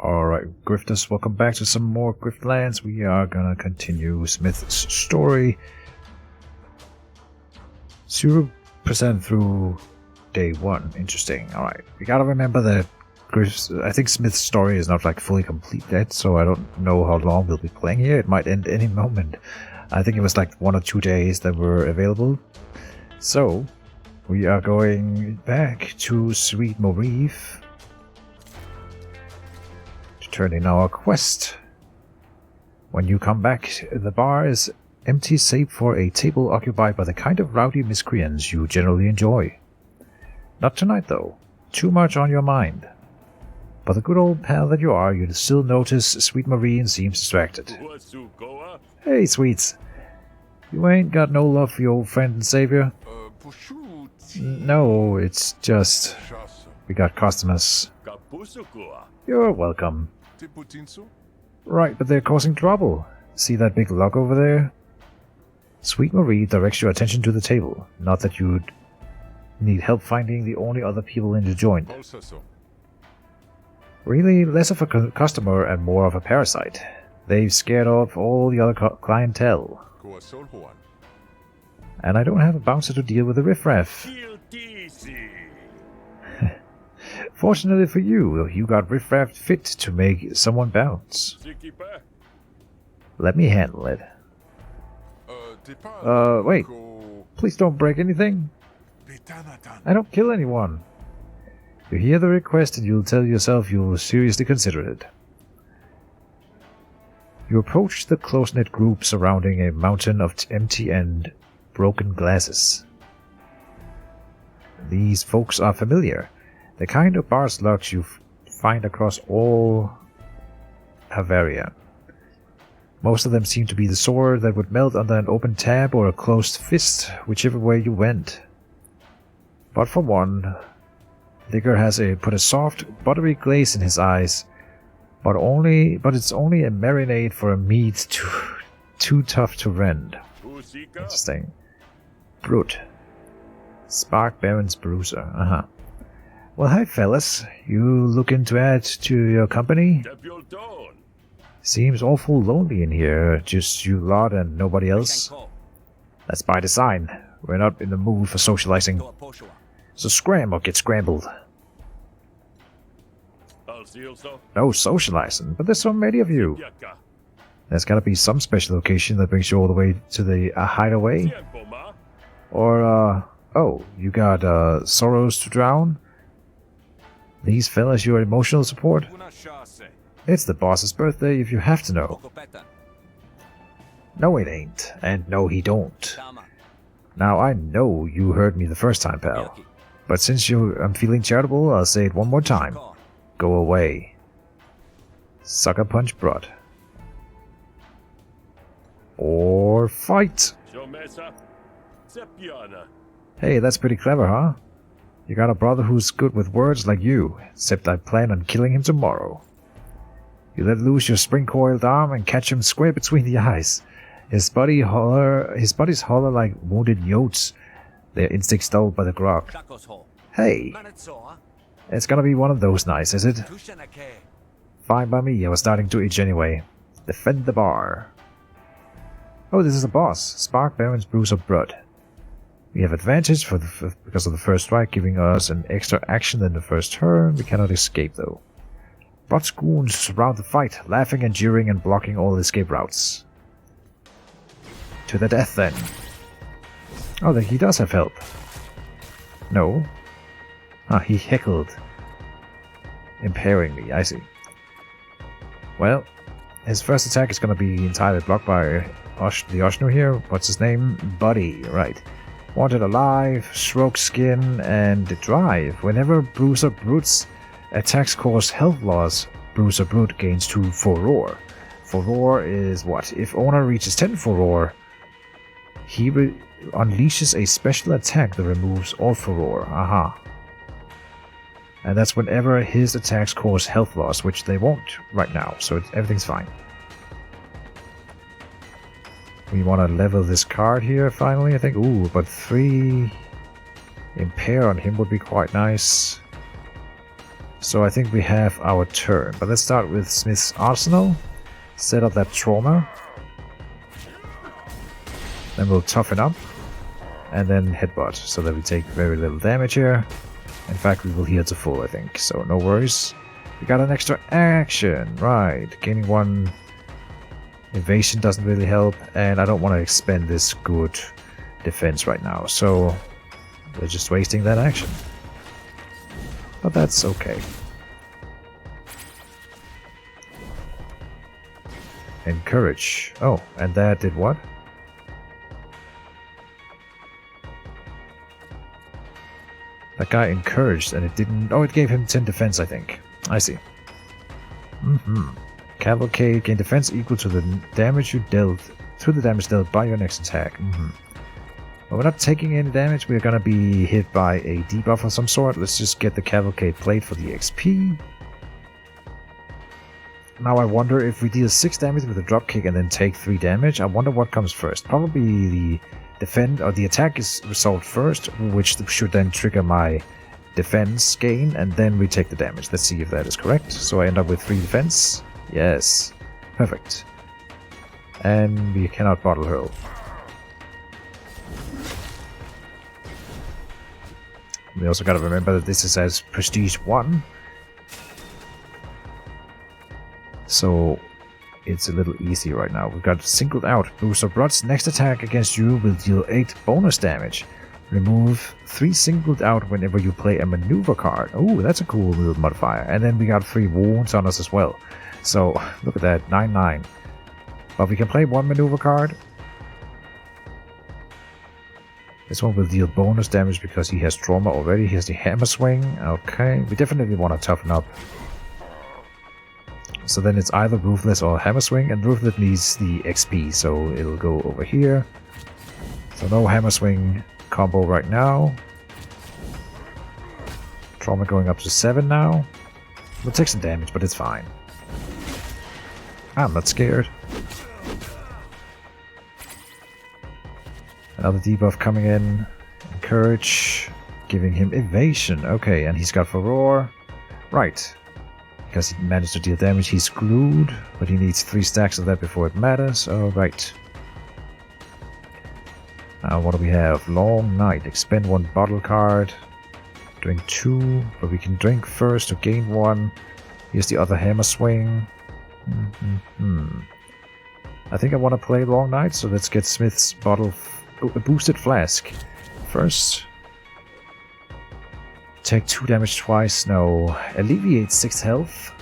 Alright, Grifters, welcome back to some more Griftlands. We are gonna continue Smith's story. 0% through day 1. Interesting. Alright, we gotta remember that I think Smith's story is not like fully complete yet, so I don't know how long we'll be playing here. It might end any moment. I think it was like 1 or 2 days that were available. So, we are going back to Sweet Moreve to turn in our quest. When you come back, the bar is empty save for a table occupied by the kind of rowdy miscreants you generally enjoy. Not tonight though. Too much on your mind. But the good old pal that you are, you'd still notice Sweet Marine seems distracted. Hey, Sweets. You ain't got no love for your old friend and savior? No, it's just... we got customers. You're welcome. Right, but they're causing trouble. See that big log over there? Sweet Marie directs your attention to the table. Not that you'd need help finding the only other people in the joint. Really less of a customer and more of a parasite. They've scared off all the other clientele. And I don't have a bouncer to deal with the riffraff. Fortunately for you, you got riffraff fit to make someone bounce. Let me handle it. Wait. Please don't break anything. I don't kill anyone. You hear the request and you'll tell yourself you'll seriously consider it. You approach the close-knit group surrounding a mountain of empty and broken glasses. These folks are familiar. The kind of bar slugs you find across all Havaria. Most of them seem to be the sort that would melt under an open tab or a closed fist, whichever way you went. But for one, Ligger has put a soft, buttery glaze in his eyes, but it's only a marinade for a meat too tough to rend. Interesting. Brute. Spark Baron's Bruiser. Well, hi fellas. You looking to add to your company? Seems awful lonely in here, just you lot and nobody else. That's by design. We're not in the mood for socializing. So scram or get scrambled. No socializing, but there's so many of you. There's gotta be some special occasion that brings you all the way to the hideaway. Or, oh, you got sorrows to drown? These fellas your emotional support? It's the boss's birthday if you have to know. No it ain't, and no he don't. Now I know you heard me the first time, pal. But since I'm feeling charitable, I'll say it one more time. Go away. Sucker punch Brut. Or fight! Hey, that's pretty clever, huh? You got a brother who's good with words like you, except I plan on killing him tomorrow. You let loose your spring-coiled arm and catch him square between the eyes. His buddies holler like wounded yotes, their instincts dulled by the grog. Hey! It's gonna be one of those nights, is it? Fine by me, I was starting to itch anyway. Defend the bar. Oh, this is a boss. Spark Baron's Bruiser Blood. We have advantage because of the first strike, giving us an extra action than the first turn. We cannot escape though. Brot's goons surround the fight, laughing and jeering and blocking all escape routes. To the death then. Oh, then he does have help. No. Ah, he heckled. Impairing me, I see. Well, his first attack is going to be entirely blocked by the Oshnu here. What's his name? Buddy, right. Wanted alive, stroke skin, and drive. Whenever Bruiser Brute's attacks cause health loss, Bruiser Brute gains 2 Furor. Furor is what? If owner reaches 10 Furor, he unleashes a special attack that removes all Furor. Aha. And that's whenever his attacks cause health loss, which they won't right now, so everything's fine. We want to level this card here finally, I think. Ooh, but 3 impair on him would be quite nice. So I think we have our turn. But let's start with Smith's Arsenal. Set up that trauma. Then we'll toughen up. And then headbutt, so that we take very little damage here. In fact, we will heal to full, I think. So no worries. We got an extra action. Right. Gaining 1 evasion doesn't really help. And I don't want to expend this good defense right now. So we're just wasting that action. But that's okay. Encourage. Oh, and that did what? That guy encouraged and it didn't... Oh, it gave him 10 defense, I think. I see. Cavalcade. Gain defense equal to the damage you dealt... To the damage dealt by your next attack. But we're not taking any damage. We're gonna be hit by a debuff of some sort. Let's just get the Cavalcade plate for the XP. Now I wonder if we deal 6 damage with a dropkick and then take 3 damage. I wonder what comes first. Probably the defend or the attack is result first, which should then trigger my defense gain, and then we take the damage. Let's see if that is correct. So I end up with 3 defense. Yes. Perfect. And we cannot bottle hurl. We also gotta remember that this is as Prestige 1. So it's a little easy right now. We've got singled out. Booster Brod's next attack against you will deal 8 bonus damage. Remove 3 singled out whenever you play a maneuver card. Oh, that's a cool little modifier. And then we got 3 wounds on us as well. So look at that, 9/9. But we can play 1 maneuver card. This one will deal bonus damage because he has trauma already. He has the hammer swing. Okay, we definitely want to toughen up. So then it's either Ruthless or Hammer Swing, and Ruthless needs the XP, so it'll go over here. So no Hammer Swing combo right now. Trauma going up to 7 now. We'll take some damage, but it's fine. I'm not scared. Another debuff coming in. Encourage. Giving him evasion. Okay, and he's got Furore. Right. Because he managed to deal damage, he's screwed. But he needs 3 stacks of that before it matters. Alright. Now what do we have? Long Night. Expend 1 bottle card. Drink 2. But we can drink first to gain 1. Here's the other Hammer Swing. I think I want to play Long Night, so let's get Smith's bottle... a boosted flask. First. Take 2 damage twice. No. Alleviate 6 health.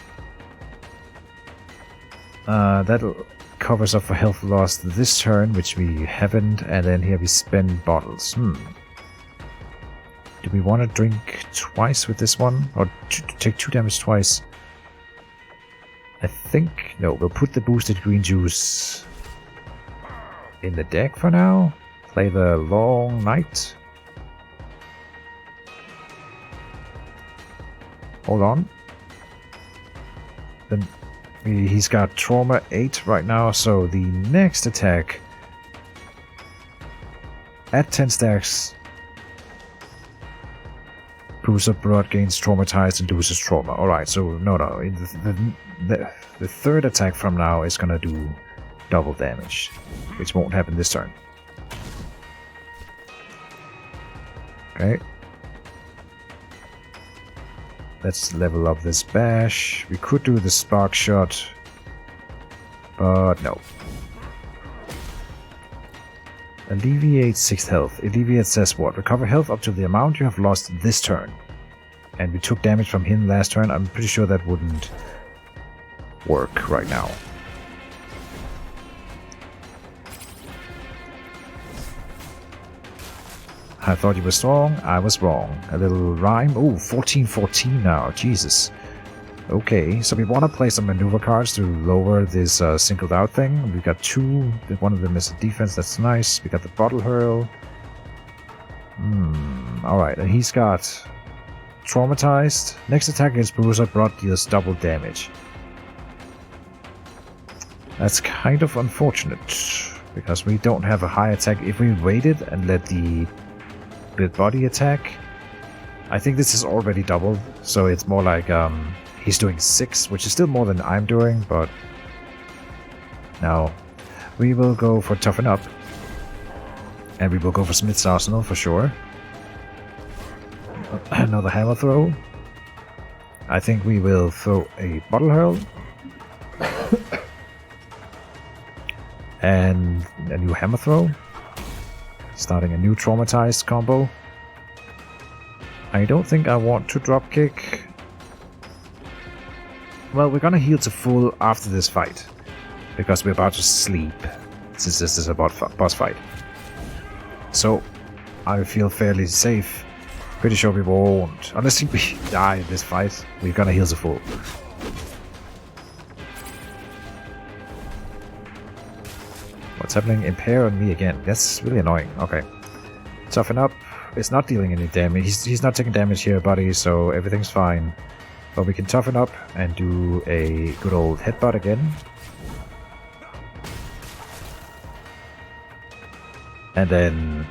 That'll covers up for health lost this turn, which we haven't. And then here we spend bottles. Do we want to drink twice with this one? Or take 2 damage twice? I think... No, we'll put the boosted green juice in the deck for now. Play the Long Night. Hold on. Then he's got Trauma 8 right now, so the next attack at 10 stacks, Bruiser Broad gains Traumatized and loses Trauma. Alright, so no. The third attack from now is gonna do double damage, which won't happen this turn. Okay. Let's level up this bash. We could do the spark shot, but no. Alleviate 6 health. Alleviate says what? Recover health up to the amount you have lost this turn. And we took damage from him last turn. I'm pretty sure that wouldn't work right now. I thought you were strong. I was wrong. A little rhyme. Ooh, 14-14 now. Jesus. Okay, so we want to play some maneuver cards to lower this singled out thing. We got 2. One of them is a defense. That's nice. We got the bottle hurl. Alright, and he's got Traumatized. Next attack against Bruiser Broad deals double damage. That's kind of unfortunate, because we don't have a high attack. If we waited and let the body attack, I think this is already doubled, so it's more like he's doing 6, which is still more than I'm doing, but now we will go for Toughen Up, and we will go for Smith's Arsenal for sure. Another hammer throw. I think we will throw a Bottle Hurl. And a new hammer throw. Starting a new traumatized combo. I don't think I want to drop kick. Well, we're gonna heal to full after this fight. Because we're about to sleep. Since this is a boss fight. So, I feel fairly safe. Pretty sure we won't. Unless we die in this fight, we're gonna heal to full. What's happening? Impair on me again. That's really annoying. Okay. Toughen Up. It's not dealing any damage. He's not taking damage here, buddy, so everything's fine. But we can Toughen Up and do a good old headbutt again. And then...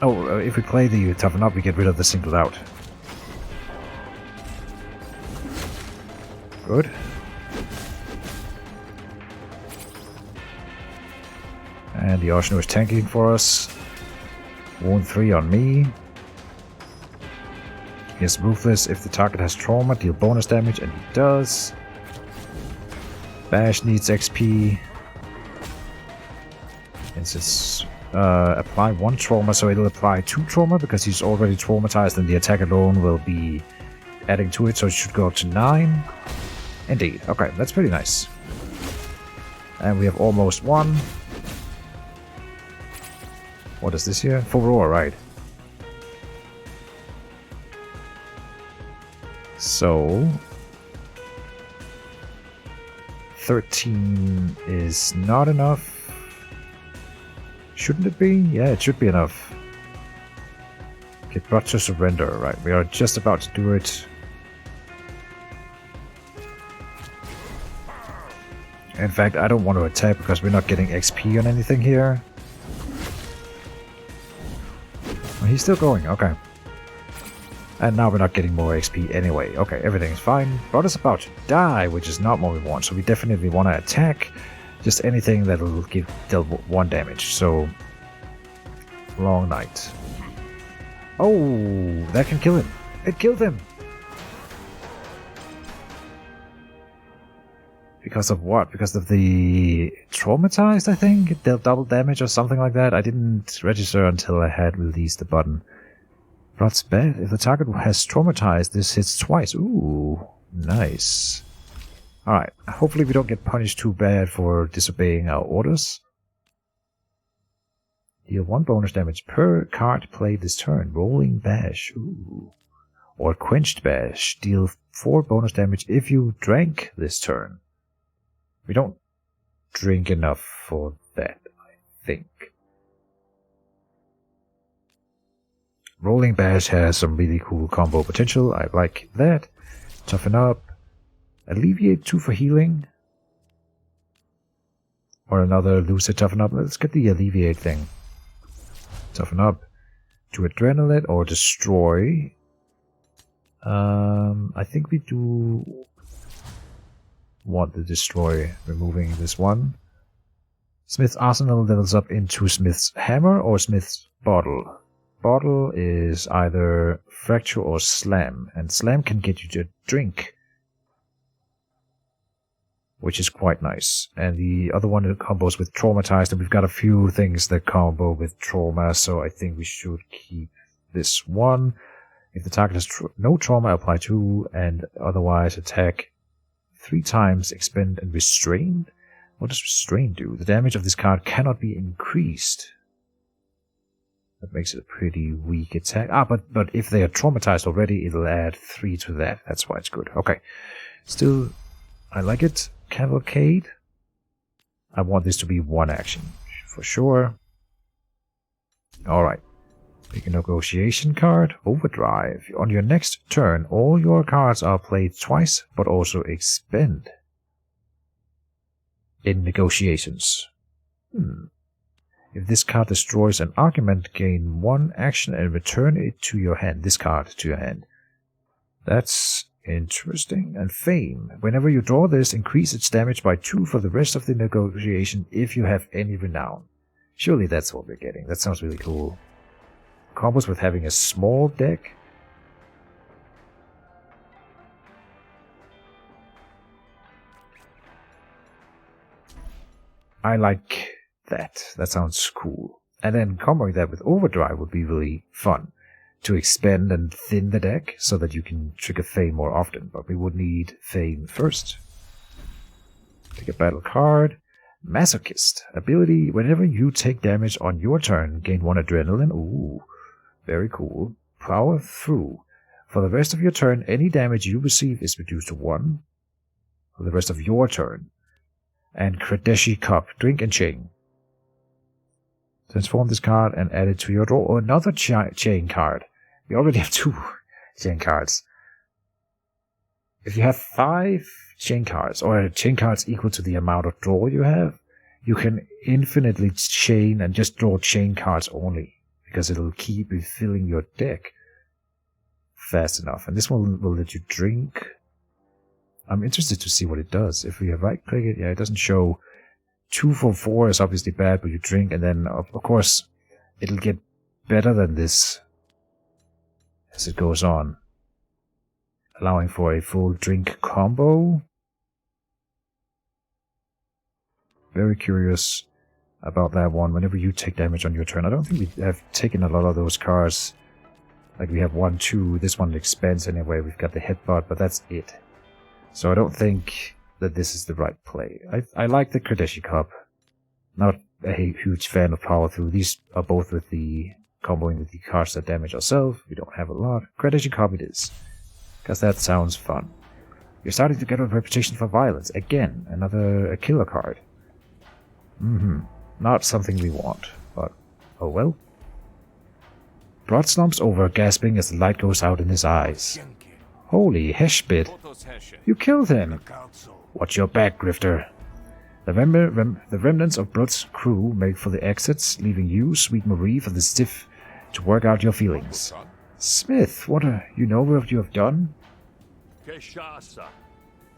Oh, if we play the Toughen Up, we get rid of the Singled Out. Good. And the Oshno is tanking for us. Wound 3 on me. He is Ruthless. If the target has trauma, deal bonus damage, and he does. Bash needs XP. And since apply 1 trauma, so it'll apply 2 trauma because he's already traumatized, and the attack alone will be adding to it, so it should go up to 9. Indeed. Okay, that's pretty nice. And we have almost won. What is this here? For Roar, right. So... 13 is not enough. Shouldn't it be? Yeah, it should be enough. Get brought to surrender, right. We are just about to do it. In fact, I don't want to attack because we're not getting XP on anything here. He's still going, okay. And now we're not getting more XP anyway. Okay, everything's fine. Brought is about to die, which is not what we want. So we definitely want to attack. Just anything that will deal 1 damage. So, Long Night. Oh, that can kill him. It killed him. Because of what? Because of the traumatized, I think? It dealt double damage or something like that. I didn't register until I had released the button. Rod's bad. If the target has traumatized, this hits twice. Ooh, nice. Alright, hopefully we don't get punished too bad for disobeying our orders. Deal 1 bonus damage per card played this turn. Rolling Bash. Ooh. Or Quenched Bash. Deal 4 bonus damage if you drank this turn. We don't drink enough for that, I think. Rolling Bash has some really cool combo potential. I like that. Toughen Up. Alleviate 2 for healing. Or another Lucid Toughen Up. Let's get the Alleviate thing. Toughen Up. To Adrenaline or Destroy. I think we do want the Destroy, removing this one. Smith's Arsenal levels up into Smith's Hammer or Smith's Bottle. Bottle is either Fracture or Slam, and Slam can get you to drink, which is quite nice. And the other one combos with Traumatized, and we've got a few things that combo with Trauma, so I think we should keep this one. If the target has no trauma, apply 2, and otherwise attack 3 times, expend and restrain. What does restrain do? The damage of this card cannot be increased. That makes it a pretty weak attack. But if they are traumatized already, it'll add 3 to that. That's why it's good. Okay. Still, I like it. Cavalcade. I want this to be 1 action. For sure. Alright. Pick a negotiation card. Overdrive. On your next turn, all your cards are played twice, but also expend. In negotiations. If this card destroys an argument, gain 1 action and return it to your hand. This card to your hand. That's interesting. And Fame. Whenever you draw this, increase its damage by 2 for the rest of the negotiation if you have any renown. Surely that's what we're getting. That sounds really cool. Combos with having a small deck. I like that. That sounds cool. And then comboing that with Overdrive would be really fun. To expand and thin the deck so that you can trigger Fame more often. But we would need Fame first. Take a battle card. Masochist. Ability, whenever you take damage on your turn, gain 1 adrenaline. Ooh, very cool. Power through. For the rest of your turn, any damage you receive is reduced to 1. For the rest of your turn. And Kradeshi Cup. Drink and chain. Transform this card and add it to your draw. Oh, another chain card. We already have 2 chain cards. If you have 5 chain cards, or chain cards equal to the amount of draw you have, you can infinitely chain and just draw chain cards only. Because it'll keep refilling your deck fast enough. And this one will let you drink. I'm interested to see what it does. If we right click it, yeah, it doesn't show. 2 for 4 is obviously bad, but you drink, and then of course it'll get better than this as it goes on. Allowing for a full drink combo. Very curious about that one. Whenever you take damage on your turn, I don't think we have taken a lot of those cards. Like we have 1, 2, this one expands anyway, we've got the headbutt, but that's it. So I don't think that this is the right play. I like the Kradeshi Cup. Not a huge fan of Power Through. These are both with the comboing with the cards that damage ourselves. We don't have a lot. Kradeshi Cup it is. Because that sounds fun. You're starting to get a reputation for violence. Again, another killer card. Not something we want, but oh well. Broad slumps over, gasping as the light goes out in his eyes. Holy heshbit. You killed him. Watch your back, Grifter. The remnants of Blood's crew make for the exits, leaving you, Sweet Marie, for the stiff to work out your feelings. Smith, you know what you have done?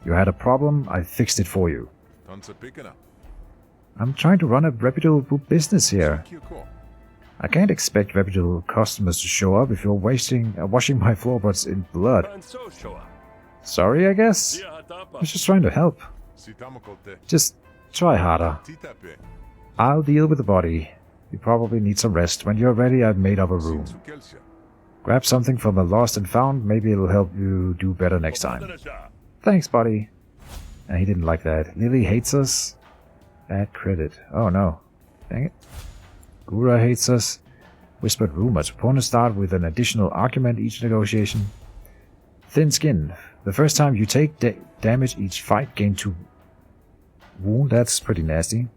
You had a problem, I fixed it for you. I'm trying to run a reputable business here. I can't expect reputable customers to show up if you're washing my floorboards in blood. Sorry, I guess? I was just trying to help. Just try harder. I'll deal with the body. You probably need some rest. When you're ready, I've made up a room. Grab something from the lost and found. Maybe it'll help you do better next time. Thanks, buddy. And he didn't like that. Lily hates us. Bad credit. Oh no. Dang it. Gura hates us. Whispered rumors. Opponents start with an additional argument each negotiation. Thin skin. The first time you take damage each fight, gain 2 wound. That's pretty nasty.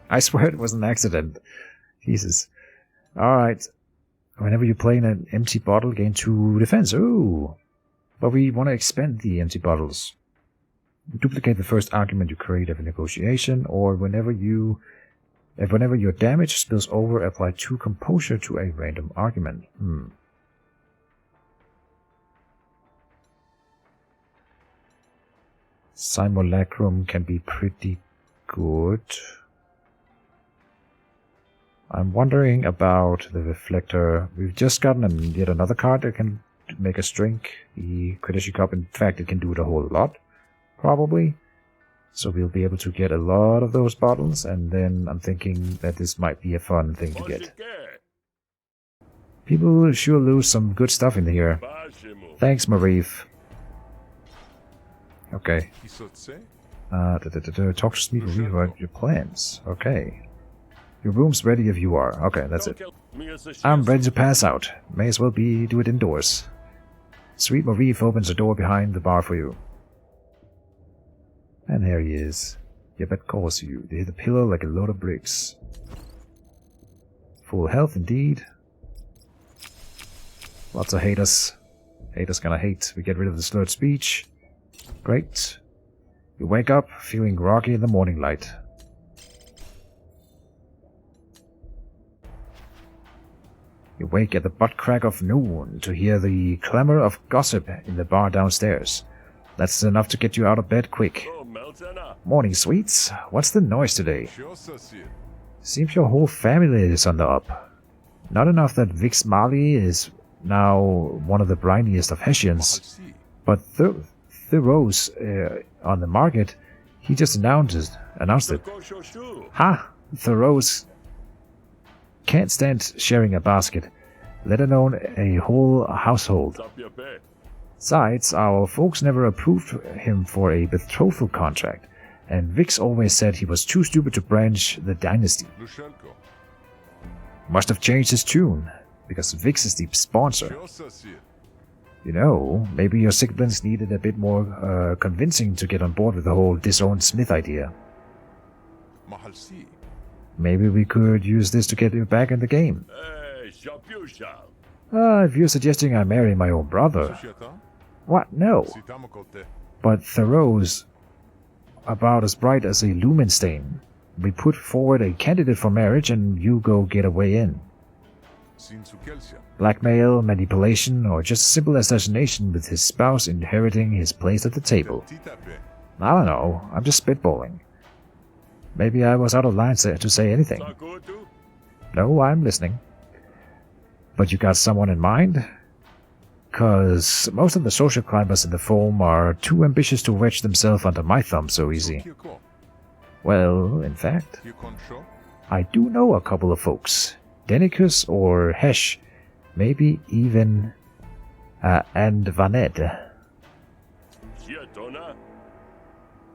I swear it was an accident. Jesus. Alright. Whenever you play in an empty bottle, gain 2 defense. Ooh. But we want to expand the empty bottles. Duplicate the first argument you create every negotiation, or whenever your damage spills over, apply 2 composure to a random argument. Simulacrum can be pretty good. I'm wondering about the Reflector. We've just gotten yet another card that can make us drink. The Kradeshi Cup, in fact, it can do it a whole lot, probably. So we'll be able to get a lot of those bottles, and then I'm thinking that this might be a fun thing to get. People sure lose some good stuff in here. Thanks, Marif. Okay. Talk to me about your plans. Okay. Your room's ready if you are. Okay, that's it. I'm ready to pass out. May as well do it indoors. Sweet Marif opens the door behind the bar for you. And here he is. Yabet calls you. They hit the pillow like a load of bricks. Full health indeed. Lots of haters. Haters gonna hate. We get rid of the slurred speech. Great. You wake up feeling groggy in the morning light. You wake at the butt crack of noon to hear the clamor of gossip in the bar downstairs. That's enough to get you out of bed quick. Morning, sweets. What's the noise today? Seems your whole family is on the up. Not enough that Vix Mali is now one of the briniest of Hessians, but Thoreau's on the market. He just announced it. Ha! Thoreau's can't stand sharing a basket, let alone a whole household. Besides, our folks never approved him for a betrothal contract, and Vix always said he was too stupid to branch the dynasty. Must have changed his tune, because Vix is the sponsor. You know, maybe your siblings needed a bit more convincing to get on board with the whole disowned Smith idea. Maybe we could use this to get you back in the game. If you're suggesting I marry my own brother... What? No. But Thoreau's about as bright as a lumen stain. We put forward a candidate for marriage and you go get a way in. Blackmail, manipulation, or just simple assassination with his spouse inheriting his place at the table. I don't know, I'm just spitballing. Maybe I was out of line to say anything. No, I'm listening. But you got someone in mind? 'Cause most of the social climbers in the foam are too ambitious to wedge themselves under my thumb so easy. Well, in fact, I do know a couple of folks. Denicus or Hesh, maybe even and Vanette.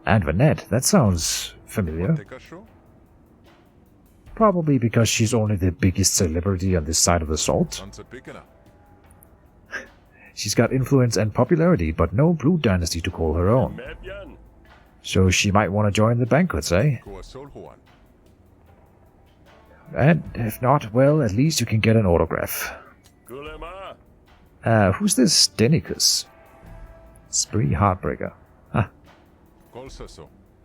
And Vanette, that sounds familiar. Probably because she's only the biggest celebrity on this side of the salt. She's got influence and popularity, but no Blue Dynasty to call her own. So she might want to join the banquets, eh? And if not, well, at least you can get an autograph. Who's this Denicus? Spree Heartbreaker. Huh.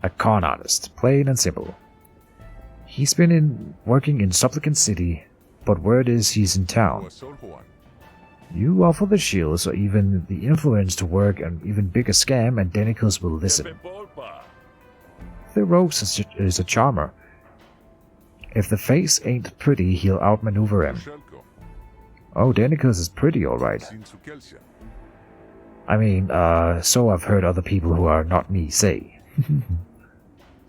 A con artist, plain and simple. He's been working in Supplicant City, but word is he's in town. You offer the shields or even the influence to work an even bigger scam and Denicus will listen. The rogue is a charmer. If the face ain't pretty, he'll outmaneuver him. Oh, Denicus is pretty, alright. I mean, so I've heard other people who are not me say.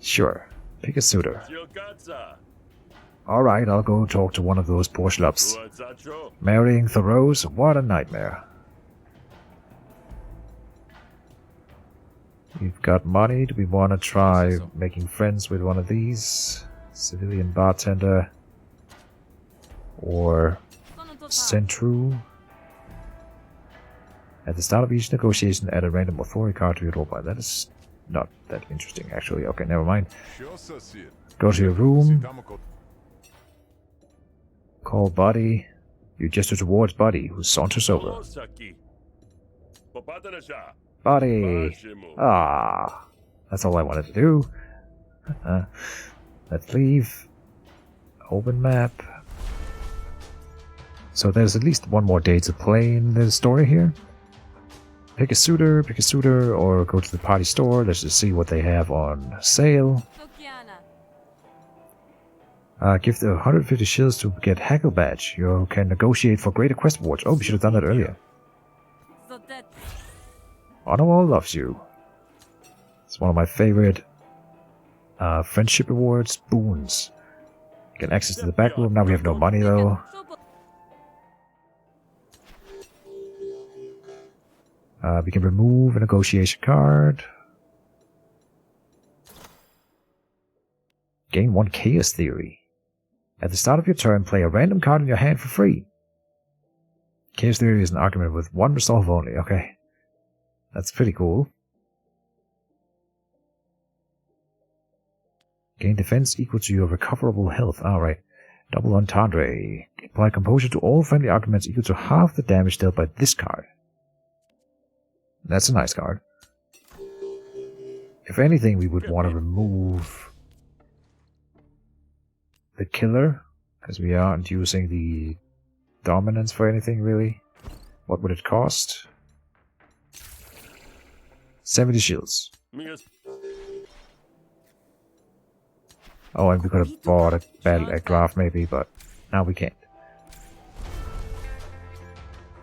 Sure, pick a suitor. Alright, I'll go talk to one of those poor schlubs. Marrying Thoreau's, what a nightmare. We've got money. Do we want to try making friends with one of these? Civilian bartender. Or Centru. At the start of each negotiation, add a random authority card to your roll by. That is not that interesting, actually. Okay, never mind. Go to your room. Call Buddy. You gesture towards Buddy, who saunters over. Buddy! Ah, that's all I wanted to do. Let's leave. Open map. So there's at least one more day to play in the story here. Pick a suitor, or go to the party store. Let's just see what they have on sale. Give the 150 shields to get Hackle Badge. You can negotiate for greater quest rewards. Oh, we should have done that earlier. Honorwall loves you. It's one of my favorite friendship rewards. Boons. Get access to the back room. Now we have no money though. We can remove a negotiation card. Gain 1 Chaos Theory. At the start of your turn, play a random card in your hand for free. Chaos Theory is an argument with 1 resolve only. Okay. That's pretty cool. Gain defense equal to your recoverable health. Alright. Double Entendre. Apply composure to all friendly arguments equal to half the damage dealt by this card. That's a nice card. If anything, we would want to remove the killer, because we aren't using the dominance for anything, really. What would it cost? 70 shields. Oh, and we could have bought a graph maybe, but now we can't.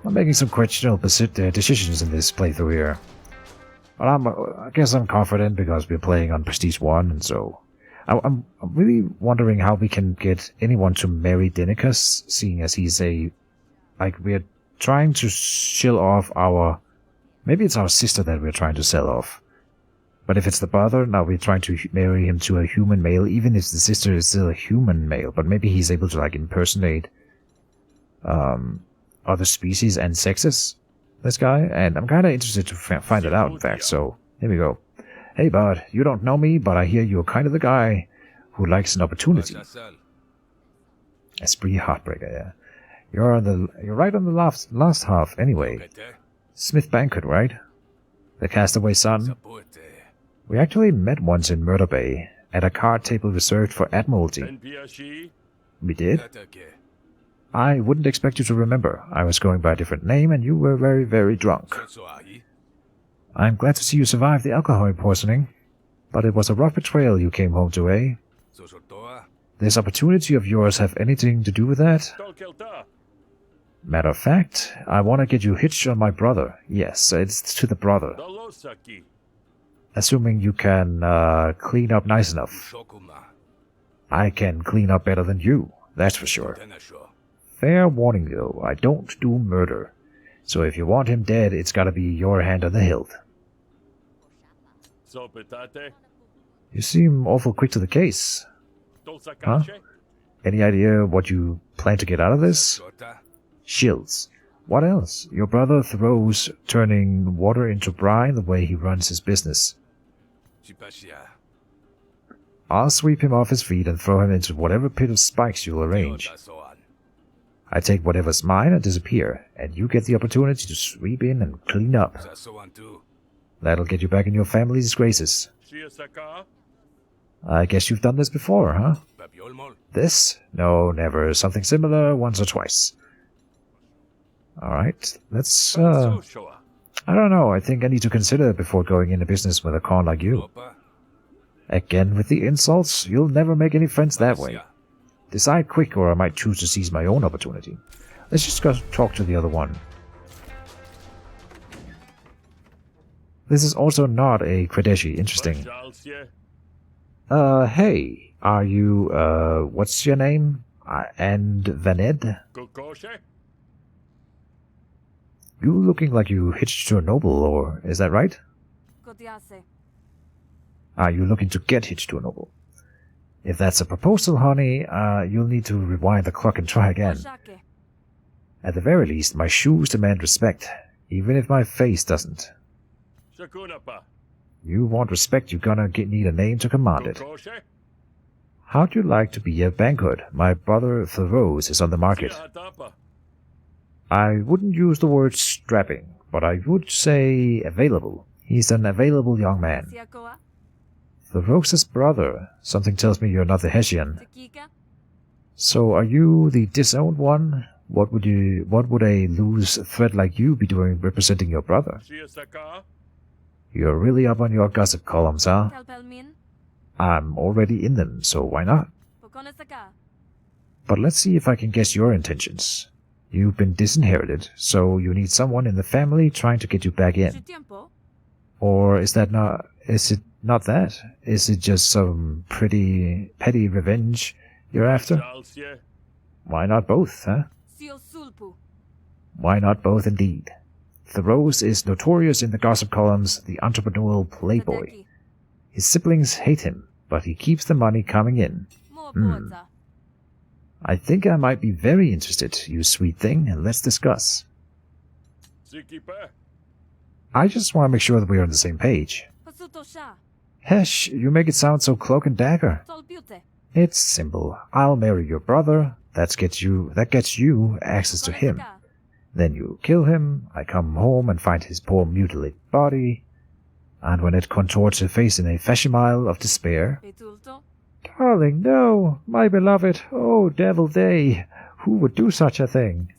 I'm making some questionable decisions in this playthrough here. But I guess I'm confident because we're playing on Prestige 1, and so... I'm really wondering how we can get anyone to marry Denicus, seeing as he's a... Like, we're trying to shill off our... Maybe it's our sister that we're trying to sell off. But if it's the brother, now we're trying to marry him to a human male, even if the sister is still a human male. But maybe he's able to, like, impersonate other species and sexes, this guy. And I'm kind of interested to find it out, in fact, so here we go. Hey, bud, you don't know me, but I hear you're kind of the guy who likes an opportunity. Esprit Heartbreaker, yeah. You're right on the last half, anyway. Smith Banquet, right? The castaway son. We actually met once in Murder Bay, at a card table reserved for Admiralty. We did? I wouldn't expect you to remember. I was going by a different name, and you were very, very drunk. I'm glad to see you survived the alcohol poisoning, but it was a rough betrayal you came home to, eh? This opportunity of yours have anything to do with that? Matter of fact, I want to get you hitched on my brother. Yes, it's to the brother. Assuming you can clean up nice enough. I can clean up better than you, that's for sure. Fair warning though, I don't do murder. So if you want him dead, it's gotta be your hand on the hilt. You seem awful quick to the case. Huh? Any idea what you plan to get out of this? Shields. What else? Your brother throws turning water into brine the way he runs his business. I'll sweep him off his feet and throw him into whatever pit of spikes you'll arrange. I take whatever's mine and disappear, and you get the opportunity to sweep in and clean up. That'll get you back in your family's graces. I guess you've done this before, huh? This? No, never. Something similar once or twice. Alright, let's, I don't know, I think I need to consider it before going into business with a con like you. Again with the insults, you'll never make any friends that way. Decide quick or I might choose to seize my own opportunity. Let's just go talk to the other one. This is also not a Kredeshi. Interesting. Hey, are you, what's your name? And Vaned? You looking like you hitched to a noble, or is that right? Are you looking to get hitched to a noble? If that's a proposal, honey, you'll need to rewind the clock and try again. At the very least, my shoes demand respect, even if my face doesn't. You want respect, you're gonna need a name to command it. How'd you like to be a banquet? My brother Thoreau's is on the market. I wouldn't use the word strapping, but I would say available. He's an available young man. Thoreau's brother. Something tells me you're not the Hessian. So are you the disowned one? What would a loose thread like you be doing representing your brother? You're really up on your gossip columns, huh? I'm already in them, so why not? But let's see if I can guess your intentions. You've been disinherited, so you need someone in the family trying to get you back in. Or is it not that? Is it just some pretty petty revenge you're after? Why not both, huh? Why not both indeed? Thoreau's is notorious in the gossip columns, the entrepreneurial playboy. His siblings hate him, but he keeps the money coming in. I think I might be very interested, you sweet thing, and let's discuss. I just want to make sure that we're on the same page. Hesh, you make it sound so cloak and dagger. It's simple. I'll marry your brother. That gets you access to him. Then you kill him. I come home and find his poor mutilated body. And when it contorts her face in a facsimile of despair... Darling, no! My beloved! Oh, devil day! Who would do such a thing?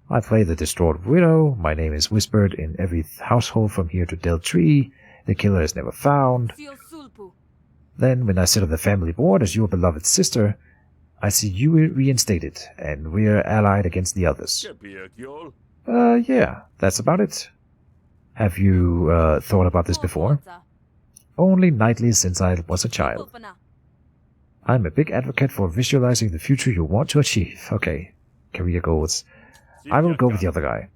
I play the distraught widow. My name is whispered in every household from here to Del Tree. The killer is never found. Then, when I sit on the family board as your beloved sister, I see you reinstated, and we're allied against the others. Yeah, that's about it. Have you, thought about this before? Only nightly since I was a child. I'm a big advocate for visualizing the future you want to achieve. Okay, career goals. I will go with the other guy.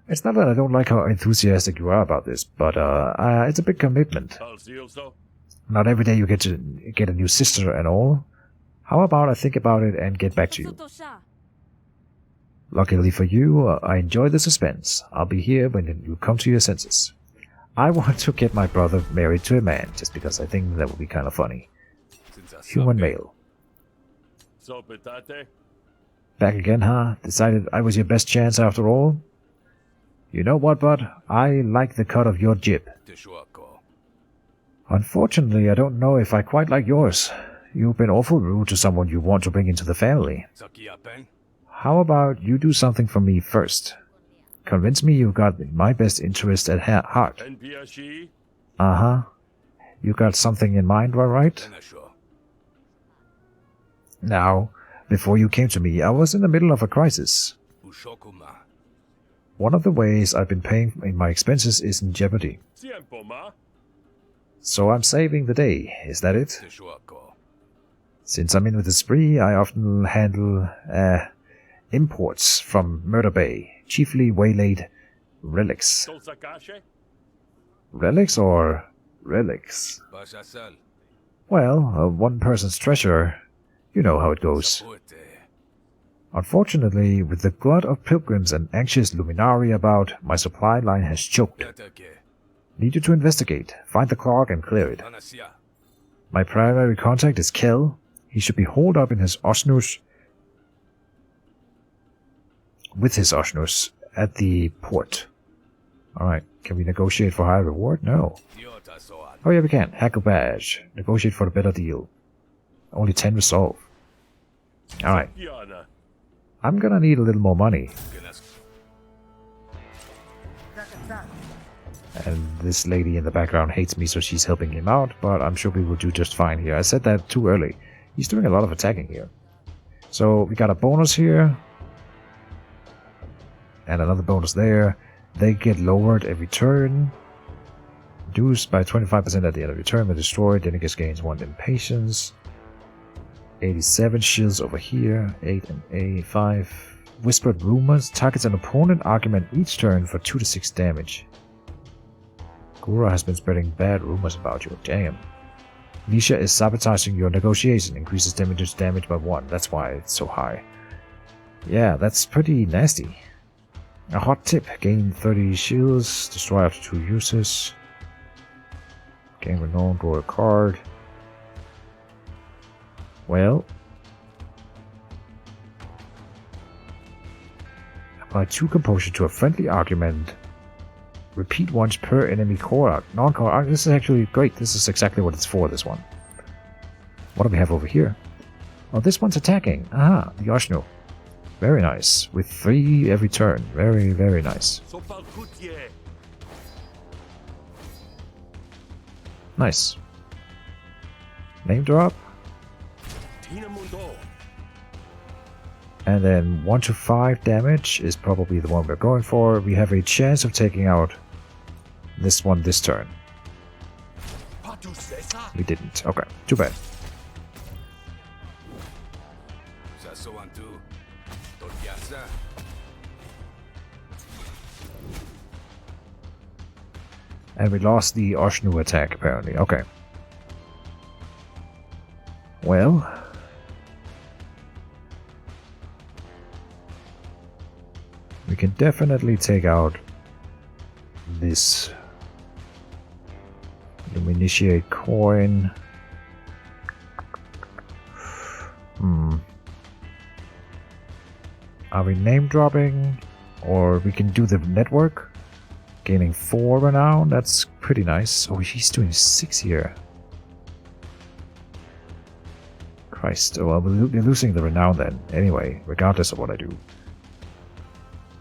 It's not that I don't like how enthusiastic you are about this, but it's a big commitment. Not every day you get to get a new sister and all. How about I think about it and get back to you? Luckily for you, I enjoy the suspense. I'll be here when you come to your senses. I want to get my brother married to a man, just because I think that would be kind of funny. Human male. Back again, huh? Decided I was your best chance after all? You know what, bud? I like the cut of your jib. Unfortunately, I don't know if I quite like yours. You've been awful rude to someone you want to bring into the family. How about you do something for me first? Convince me you've got my best interest at heart. Uh-huh. You got something in mind, all right? Now, before you came to me, I was in the middle of a crisis. One of the ways I've been paying my expenses is in jeopardy. So I'm saving the day, is that it? Since I'm in with the spree, I often handle imports from Murder Bay, chiefly waylaid relics. Relics or relics? Well, one person's treasure. You know how it goes. Unfortunately, with the glut of pilgrims and anxious luminari about, my supply line has choked. Need you to investigate, find the clog and clear it. My primary contact is Kel. He should be holed up in his Osnus, with his Osnus, at the port. Alright, can we negotiate for higher reward? No. Oh yeah, we can. Hack a badge. Negotiate for a better deal. Only 10 resolve. Alright. I'm gonna need a little more money. And this lady in the background hates me, so she's helping him out, but I'm sure we will do just fine here. I said that too early. He's doing a lot of attacking here. So we got a bonus here. And another bonus there. They get lowered every turn. Reduced by 25% at the end of your turn when destroyed. Then it gets gains 1 impatience. 87 shields over here. 8 and 85. Whispered rumors. Targets an opponent argument each turn for 2 to 6 damage. Gura has been spreading bad rumors about you. Damn. Nisha is sabotaging your negotiation. Increases damage by 1. That's why it's so high. Yeah, that's pretty nasty. A hot tip. Gain 30 shields. Destroy after 2 uses. Gain renown. Draw a card. Well. Apply 2 composure to a friendly argument. Repeat once per enemy core non-core arc. This is actually great. This is exactly what it's for, this one. What do we have over here? Oh, this one's attacking. Aha, the Oshno. Very nice. With 3 every turn. Very, very nice. Nice. Name drop. And then 1 to 5 damage is probably the one we're going for. We have a chance of taking out this one this turn. We didn't. Okay, too bad. And we lost the Oshnu attack, apparently. Okay. Well. We can definitely take out this initiate coin. Are we name dropping? Or we can do the network? Gaining 4 renown, that's pretty nice. Oh, he's doing 6 here. Christ, well, we're losing the renown then. Anyway, regardless of what I do.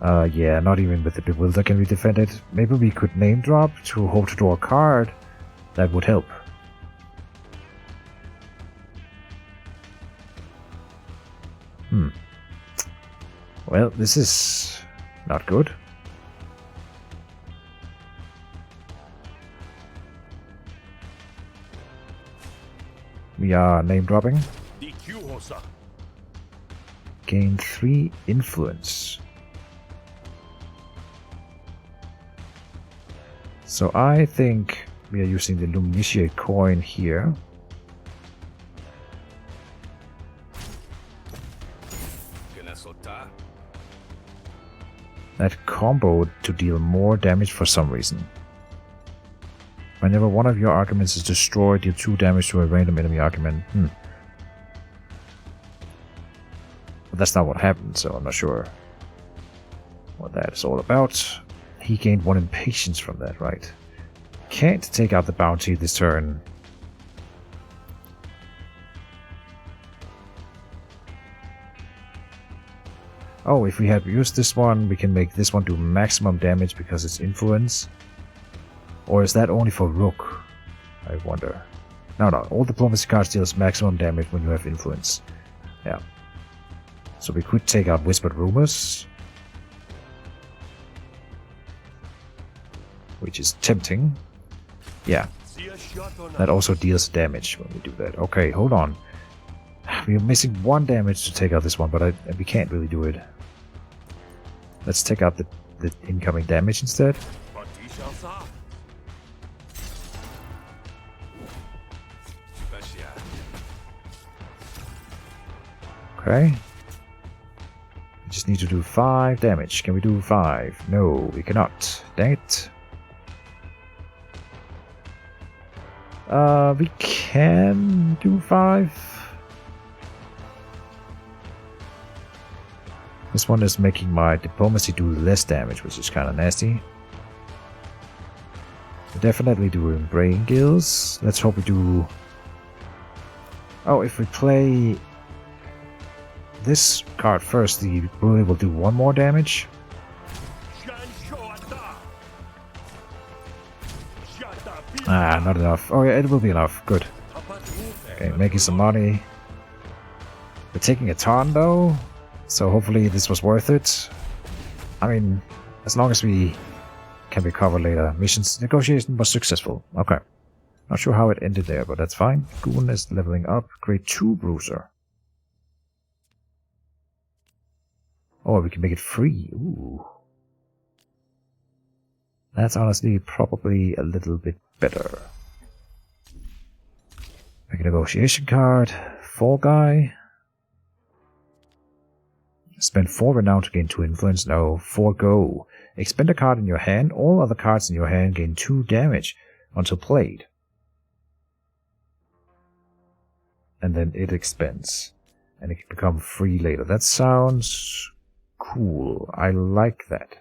Yeah, not even with the Bewilder can we defend it. Maybe we could name drop to hope to draw a card. That would help. Well, this is not good. We are name dropping. Gain 3 influence. So I think we are using the Luminitiate coin here. That combo to deal more damage for some reason. Whenever one of your arguments is destroyed, deal 2 damage to a random enemy argument. But that's not what happened, so I'm not sure what that is all about. He gained 1 impatience from that, right? Can't take out the bounty this turn. Oh, if we had used this one, we can make this one do maximum damage because it's influence. Or is that only for Rook? I wonder. No, all diplomacy cards deals maximum damage when you have influence. Yeah. So we could take out Whispered Rumors. Which is tempting. Yeah. That also deals damage when we do that. Okay, hold on. We're missing 1 damage to take out this one, but we can't really do it. Let's take out the incoming damage instead. Okay. We just need to do 5 damage. Can we do 5? No, we cannot. Dang it. We can do 5. This one is making my diplomacy do less damage, which is kind of nasty. We're definitely doing Brain Gills. Let's hope we do... Oh, if we play this card first, the bully will do 1 more damage. Ah, not enough. Oh yeah, it will be enough. Good. Okay, making some money. We're taking a ton though, so hopefully this was worth it. I mean, as long as we can recover later. Missions negotiation was successful. Okay. Not sure how it ended there, but that's fine. Goon is leveling up. Grade 2 Bruiser. Oh, we can make it free. Ooh. That's honestly probably a little bit better. Make a negotiation card. Fall Guy. Spend 4 renown to gain 2 influence. No. Forgo. Expend a card in your hand. All other cards in your hand gain 2 damage until played. And then it expends. And it can become free later. That sounds cool. I like that.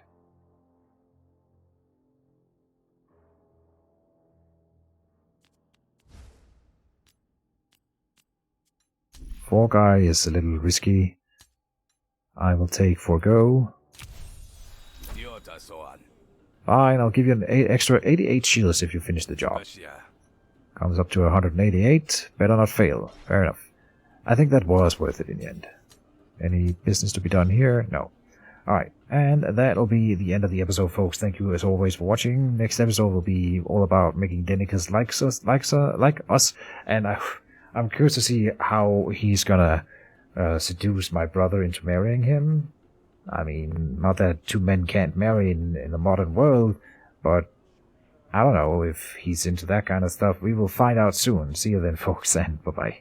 Fall Guy is a little risky. I will take Forgo. Fine, I'll give you an extra 88 shields if you finish the job. Comes up to 188. Better not fail. Fair enough. I think that was worth it in the end. Any business to be done here? No. Alright, and that'll be the end of the episode, folks. Thank you as always for watching. Next episode will be all about making Denicus like us, and I'm curious to see how he's gonna seduce my brother into marrying him. I mean, not that 2 men can't marry in the modern world, but I don't know if he's into that kind of stuff. We will find out soon. See you then, folks, and bye-bye.